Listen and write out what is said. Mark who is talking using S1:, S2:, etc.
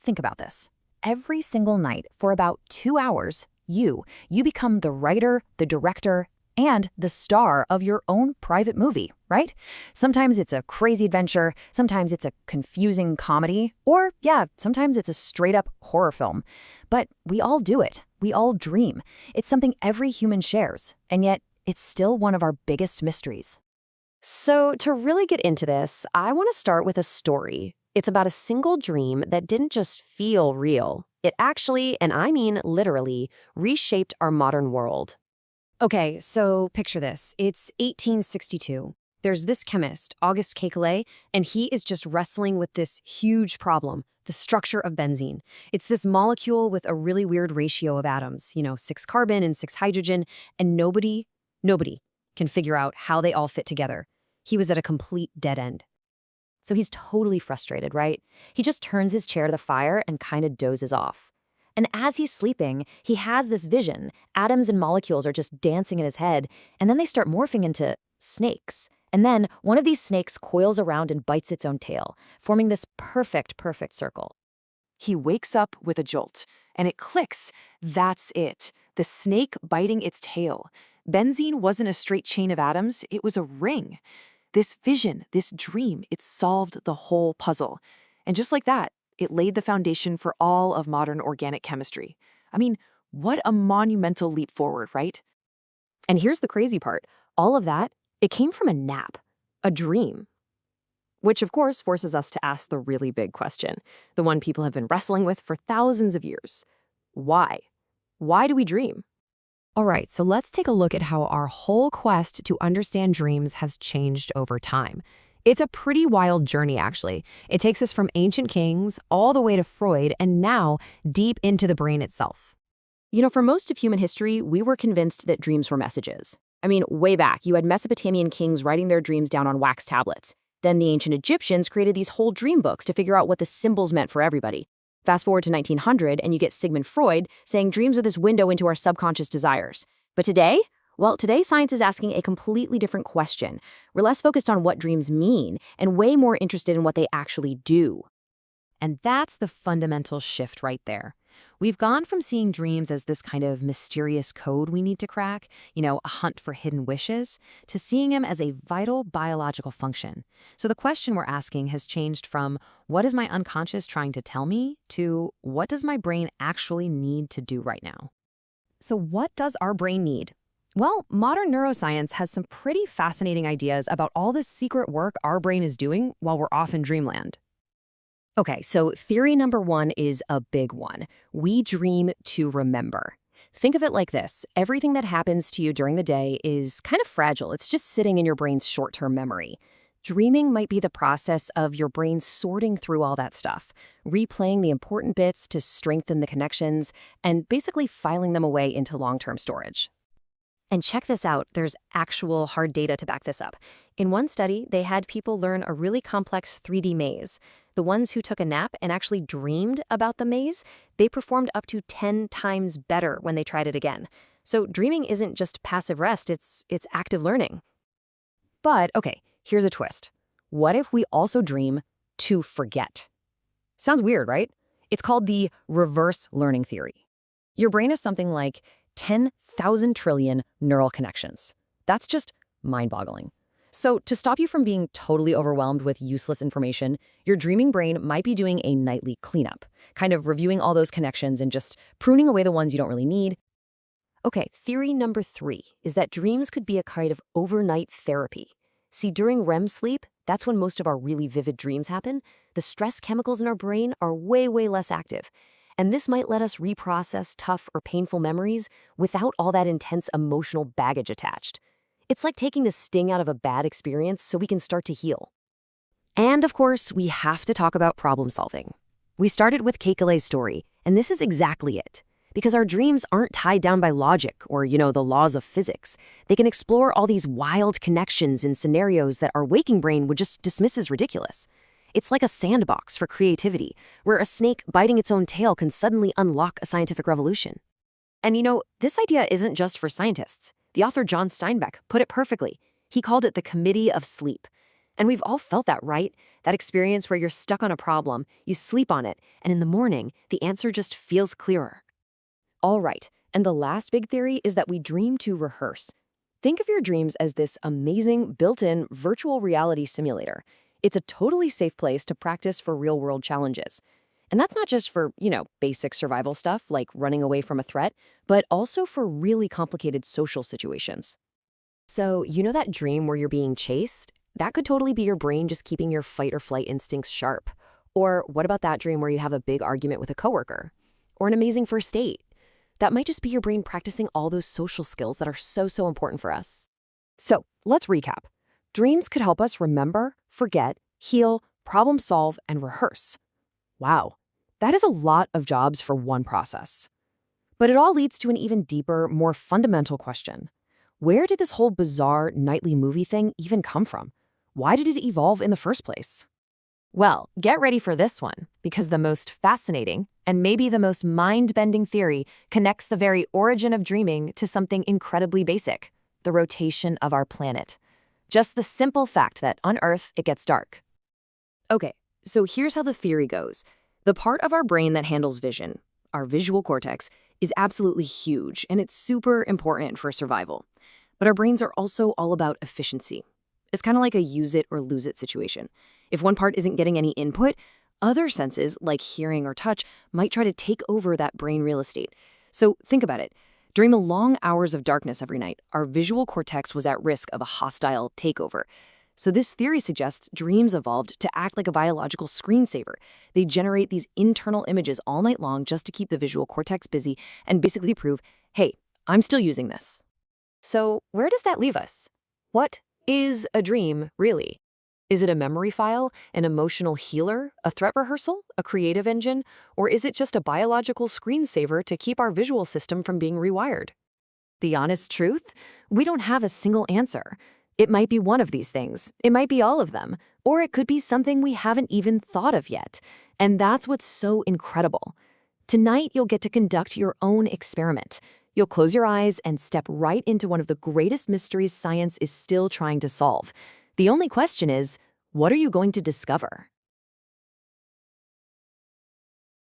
S1: Think about this. Every single night for about 2 hours, you become the writer, the director, and the star of your own private movie, right? Sometimes it's a crazy adventure, sometimes it's a confusing comedy, or yeah, sometimes it's a straight-up horror film. But we all do it. We all dream. It's something every human shares, and yet it's still one of our biggest mysteries.
S2: So to really get into this, I want to start with a story. It's about a single dream that didn't just feel real. It actually, and I mean literally, reshaped our modern world.
S3: Okay, so picture this. It's 1862. There's this chemist, Auguste Kekule, and he is just wrestling with this huge problem, the structure of benzene. It's this molecule with a really weird ratio of atoms, 6 carbon and 6 hydrogen, and nobody can figure out how they all fit together. He was at a complete dead end.
S2: So he's totally frustrated, right? He just turns his chair to the fire and kind of dozes off. And as he's sleeping, he has this vision. Atoms and molecules are just dancing in his head, and then they start morphing into snakes. And then one of these snakes coils around and bites its own tail, forming this perfect circle.
S4: He wakes up with a jolt, and it clicks. That's it. The snake biting its tail. Benzene wasn't a straight chain of atoms, it was a ring. This vision, this dream, it solved the whole puzzle. And just like that, it laid the foundation for all of modern organic chemistry. I mean, what a monumental leap forward, right?
S2: And here's the crazy part. All of that, it came from a nap, a dream. Which, of course, forces us to ask the really big question, the one people have been wrestling with for thousands of years. Why? Why do we dream?
S3: All right, so let's take a look at how our whole quest to understand dreams has changed over time. It's a pretty wild journey, actually. It takes us from ancient kings all the way to Freud and now deep into the brain itself.
S2: For most of human history, we were convinced that dreams were messages. I mean, way back, you had Mesopotamian kings writing their dreams down on wax tablets. Then the ancient Egyptians created these whole dream books to figure out what the symbols meant for everybody. Fast forward to 1900, and you get Sigmund Freud saying dreams are this window into our subconscious desires. But today? Well, today science is asking a completely different question. We're less focused on what dreams mean and way more interested in what they actually do.
S3: And that's the fundamental shift right there. We've gone from seeing dreams as this kind of mysterious code we need to crack, a hunt for hidden wishes, to seeing them as a vital biological function. So the question we're asking has changed from, what is my unconscious trying to tell me, to what does my brain actually need to do right now? So what does our brain need? Well, modern neuroscience has some pretty fascinating ideas about all the secret work our brain is doing while we're off in dreamland.
S2: Okay, so theory number 1 is a big one. We dream to remember. Think of it like this. Everything that happens to you during the day is kind of fragile. It's just sitting in your brain's short-term memory. Dreaming might be the process of your brain sorting through all that stuff, replaying the important bits to strengthen the connections, and basically filing them away into long-term storage. And check this out, there's actual hard data to back this up. In one study, they had people learn a really complex 3D maze. The ones who took a nap and actually dreamed about the maze, they performed up to 10 times better when they tried it again. So dreaming isn't just passive rest, it's active learning. But okay, here's a twist. What if we also dream to forget? Sounds weird, right? It's called the reverse learning theory. Your brain is something like 10,000 trillion neural connections. That's just mind-boggling. So to stop you from being totally overwhelmed with useless information, your dreaming brain might be doing a nightly cleanup, kind of reviewing all those connections and just pruning away the ones you don't really need. Okay, theory number 3 is that dreams could be a kind of overnight therapy. See, during REM sleep, that's when most of our really vivid dreams happen. The stress chemicals in our brain are way less active. And this might let us reprocess tough or painful memories without all that intense emotional baggage attached. It's like taking the sting out of a bad experience so we can start to heal. And of course, we have to talk about problem solving. We started with Kekule's story, and this is exactly it. Because our dreams aren't tied down by logic or, the laws of physics. They can explore all these wild connections in scenarios that our waking brain would just dismiss as ridiculous. It's like a sandbox for creativity, where a snake biting its own tail can suddenly unlock a scientific revolution. And this idea isn't just for scientists. The author John Steinbeck put it perfectly. He called it the Committee of Sleep. And we've all felt that, right? That experience where you're stuck on a problem, you sleep on it, and in the morning, the answer just feels clearer. All right, and the last big theory is that we dream to rehearse. Think of your dreams as this amazing, built-in virtual reality simulator. It's a totally safe place to practice for real-world challenges. And that's not just for, basic survival stuff like running away from a threat, but also for really complicated social situations. So, that dream where you're being chased? That could totally be your brain just keeping your fight or flight instincts sharp. Or what about that dream where you have a big argument with a coworker? Or an amazing first date? That might just be your brain practicing all those social skills that are so important for us. So, let's recap. Dreams could help us remember, forget, heal, problem solve, and rehearse. Wow, that is a lot of jobs for one process. But it all leads to an even deeper, more fundamental question. Where did this whole bizarre nightly movie thing even come from? Why did it evolve in the first place? Well, get ready for this one, because the most fascinating and maybe the most mind-bending theory connects the very origin of dreaming to something incredibly basic, the rotation of our planet. Just the simple fact that on Earth it gets dark. Okay, so here's how the theory goes. The part of our brain that handles vision, our visual cortex, is absolutely huge, and it's super important for survival. But our brains are also all about efficiency. It's kind of like a use it or lose it situation. If one part isn't getting any input, other senses, like hearing or touch, might try to take over that brain real estate. So think about it. During the long hours of darkness every night, our visual cortex was at risk of a hostile takeover. So this theory suggests dreams evolved to act like a biological screensaver. They generate these internal images all night long just to keep the visual cortex busy and basically prove, hey, I'm still using this. So where does that leave us? What is a dream, really? Is it a memory file, an emotional healer, a threat rehearsal, a creative engine, or is it just a biological screensaver to keep our visual system from being rewired? The honest truth? We don't have a single answer. It might be one of these things, it might be all of them, or it could be something we haven't even thought of yet. And that's what's so incredible. Tonight, you'll get to conduct your own experiment. You'll close your eyes and step right into one of the greatest mysteries science is still trying to solve. The only question is, what are you going to discover?